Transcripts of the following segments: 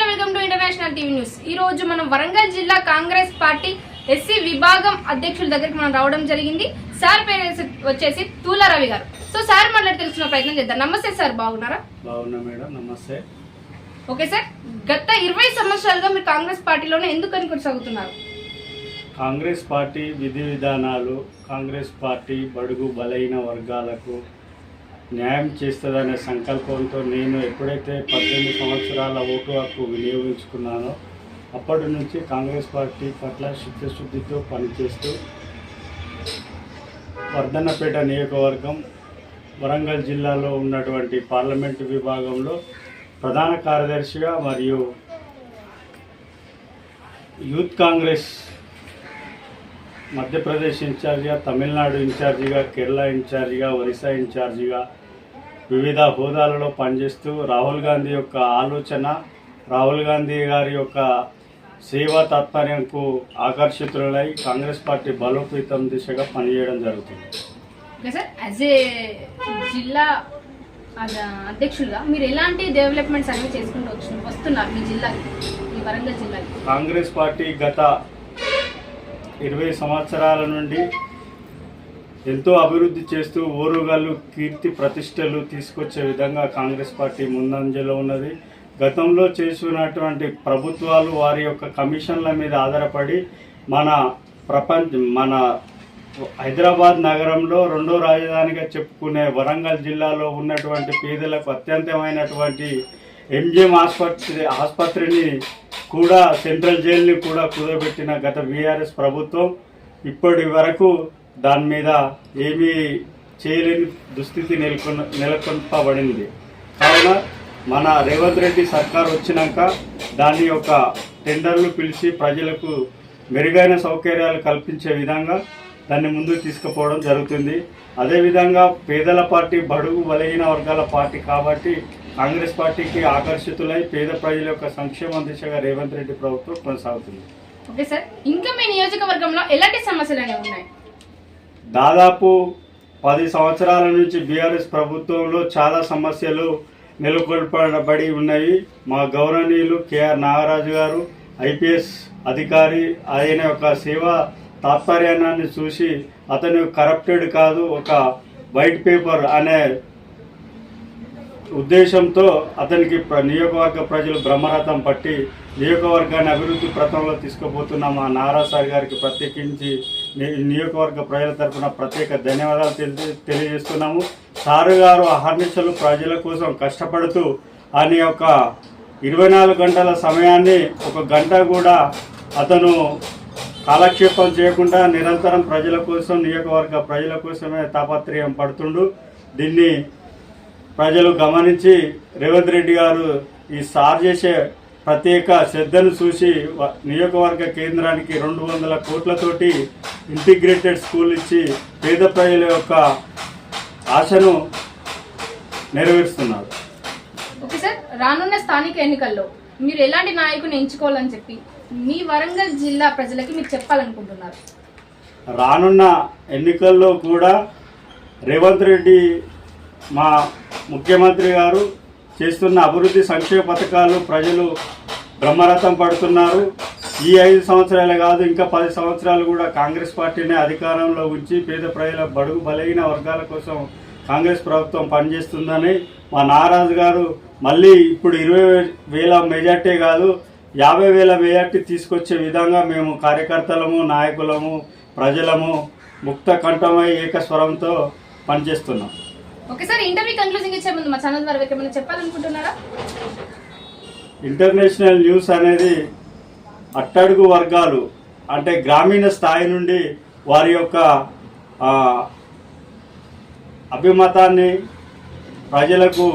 Hello welcome to international TV news. ఈ రోజు మనం వరంగల్ జిల్లా కాంగ్రెస్ పార్టీ ఎస్సీ విభాగం అధ్యక్షుల దగ్గరికి మనం రావడం జరిగింది. సార్ పేరు వచ్చేసి తూల రవి గారు. సో సార్ మాట్లాడి తెలుసుకునే ప్రయత్నం చేద్దాం. నమస్తే సార్, బాగున్నారా? బాగున్నా మేడం, నమస్తే. ఓకే సార్, గత 20 సంవత్సరాలుగా మీరు కాంగ్రెస్ పార్టీలోనే ఎందుకని కొనసాగుతున్నారు? కాంగ్రెస్ పార్టీ విధి విధానాలు, కాంగ్రెస్ పార్టీ బడుగు బలైన వర్గాలకు న్యాయం చేస్తుందనే సంకల్పంతో నేను ఎప్పుడైతే 18 సంవత్సరాల ఓటు హక్కు వినియోగించుకున్నానో అప్పటి నుంచి కాంగ్రెస్ పార్టీ పట్ల చిత్తశుద్ధితో పనిచేస్తూ వర్ధన్నపేట నియోజకవర్గం వరంగల్ జిల్లాలో ఉన్నటువంటి పార్లమెంటు విభాగంలో ప్రధాన కార్యదర్శిగా మరియు యూత్ కాంగ్రెస్ మధ్యప్రదేశ్ ఇన్ఛార్జిగా, తమిళనాడు ఇన్ఛార్జిగా, కేరళ ఇన్ఛార్జిగా, ఒరిస్సా ఇన్ఛార్జిగా వివిధ హోదాలలో పనిచేస్తూ రాహుల్ గాంధీ యొక్క ఆలోచన, రాహుల్ గాంధీ గారి యొక్క సేవా తాత్పర్యంకు ఆకర్షితులై కాంగ్రెస్ పార్టీ బలోపేతం దిశగా పనిచేయడం జరుగుతుంది. సార్, యాజ్ ఏ జిల్లా అధ్యక్షులుగా మీరు ఎలాంటి డెవలప్మెంట్స్ అనేవి చేసుకుంటూ వస్తున్నారు మీ జిల్లాకి, మీ వరంగల్ జిల్లాకి? కాంగ్రెస్ పార్టీ గత 20 సంవత్సరాల నుండి ఎంతో అభివృద్ధి చేస్తూ ఓరుగల్లు కీర్తి ప్రతిష్టలు తీసుకొచ్చే విధంగా కాంగ్రెస్ పార్టీ ముందంజలో ఉన్నది. గతంలో చేస్తున్నటువంటి ప్రభుత్వాలు వారి యొక్క కమిషన్ల మీద ఆధారపడి మన హైదరాబాద్ నగరంలో రెండో రాజధానిగా చెప్పుకునే వరంగల్ జిల్లాలో ఉన్నటువంటి పేదలకు అత్యంతమైనటువంటి ఎంజిఎం ఆసుపత్రిని కూడా, సెంట్రల్ జైలుని కూడా కుదబెట్టిన గత బీఆర్ఎస్ ప్రభుత్వం ఇప్పటి వరకు దాని మీద ఏమీ చేయలేని దుస్థితి నెలకొల్పబడింది. కావున మన రేవంత్ రెడ్డి సర్కార్ వచ్చినాక దాని యొక్క టెండర్లు పిలిచి ప్రజలకు మెరుగైన సౌకర్యాలు కల్పించే విధంగా దాన్ని ముందుకు తీసుకుపోవడం జరుగుతుంది. అదేవిధంగా పేదల పార్టీ, బడుగు బలహీన వర్గాల పార్టీ కాబట్టి కాంగ్రెస్ పార్టీకి ఆకర్షితులై పేద ప్రజల యొక్క సంక్షేమ దిశగా రేవంత్ రెడ్డి ప్రభుత్వం కొనసాగుతుంది. ఓకే సార్, ఇంకా మీ నియోజకవర్గంలో ఎలాంటి సమస్యలు అనేవి ఉన్నాయి? దాదాపు 10 సంవత్సరాల నుంచి బీఆర్ఎస్ ప్రభుత్వంలో చాలా సమస్యలు నెలకొల్పబడి ఉన్నాయి. మా గౌరవనీయులు కేఆర్ నాగరాజు గారు ఐపీఎస్ అధికారి, ఆయన యొక్క సేవా తాత్పర్యాన్ని చూసి అతను కరప్టెడ్ కాదు, ఒక వైట్ పేపర్ అనే ఉద్దేశంతో అతనికి నియోజకవర్గ ప్రజలు బ్రహ్మరథం పట్టి నియోజకవర్గాన్ని అభివృద్ధి పథంలో తీసుకుపోతున్న మా నారాజ్ సార్ గారికి ప్రత్యేకించి నియోజకవర్గ ప్రజల తరఫున ప్రత్యేక ధన్యవాదాలు తెలియజేస్తున్నాము. సారు గారు అహర్నిశలు ప్రజల కోసం కష్టపడుతూ ఆయన యొక్క 24 గంటల సమయాన్ని 1 గంట కూడా అతను కాలక్షేపం చేయకుండా నిరంతరం ప్రజల కోసం, నియోజకవర్గ ప్రజల కోసమే తాపత్రయం పడుతుండు. దీన్ని ప్రజలు గమనించి రేవంత్ రెడ్డి గారు ఈ సార్ చేసే ప్రత్యేక శ్రద్ధను చూసి నియోజకవర్గ కేంద్రానికి 200 కోట్లతోటి ఇంటిగ్రేటెడ్ స్కూల్ ఇచ్చి పేద ప్రజల యొక్క ఆశను నెరవేరుస్తున్నారు. ఓకే సార్, రానున్న స్థానిక ఎన్నికల్లో మీరు ఎలాంటి నాయకుని ఎంచుకోవాలని చెప్పి మీ వరంగల్ జిల్లా ప్రజలకి మీరు చెప్పాలనుకుంటున్నారు? రానున్న ఎన్నికల్లో కూడా రేవంత్ రెడ్డి మా ముఖ్యమంత్రి గారు చేస్తున్న అభివృద్ధి సంక్షేమ పథకాలు ప్రజలు బ్రహ్మరథం పడుతున్నారు. ఈ 5 సంవత్సరాలే కాదు, ఇంకా 10 సంవత్సరాలు కూడా కాంగ్రెస్ పార్టీని అధికారంలో ఉంచి పేద ప్రజల బడుగు బలహీన వర్గాల కోసం కాంగ్రెస్ ప్రభుత్వం పనిచేస్తుందని మా నారాజు గారు మళ్ళీ ఇప్పుడు 20,000 మెజార్టీ కాదు 50,000 మెజార్టీ తీసుకొచ్చే విధంగా మేము కార్యకర్తలము, నాయకులము, ప్రజలము ముక్త కంఠమై ఏకస్వరంతో పనిచేస్తున్నాం. ఓకే సార్, ఇంటర్వ్యూ కంక్లూజింగ్ ఇచ్చే ముందు మా ఛానల్ ద్వారా ఏమైనా చెప్పాలనుకుంటున్నారా? ఇంటర్నేషనల్ న్యూస్ అనేది అట్టడుగు వర్గాలు అంటే గ్రామీణ స్థాయి నుండి వారి యొక్క అభిమతాన్ని ప్రజలకు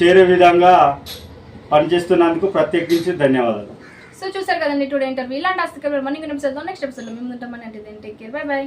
చేరే విధంగా పనిచేస్తున్నందుకు ప్రత్యేకించి ధన్యవాదాలు. సో చూసారు కదండి టుడే ఇంటర్వ్యూ. ఇలాంటి ఆసక్తికరమైన మరిన్ని నిమిషాలతో నెక్స్ట్ ఎపిసోడ్లో మేము ఉంటామని అంటే టేక్ కేర్, బై బై.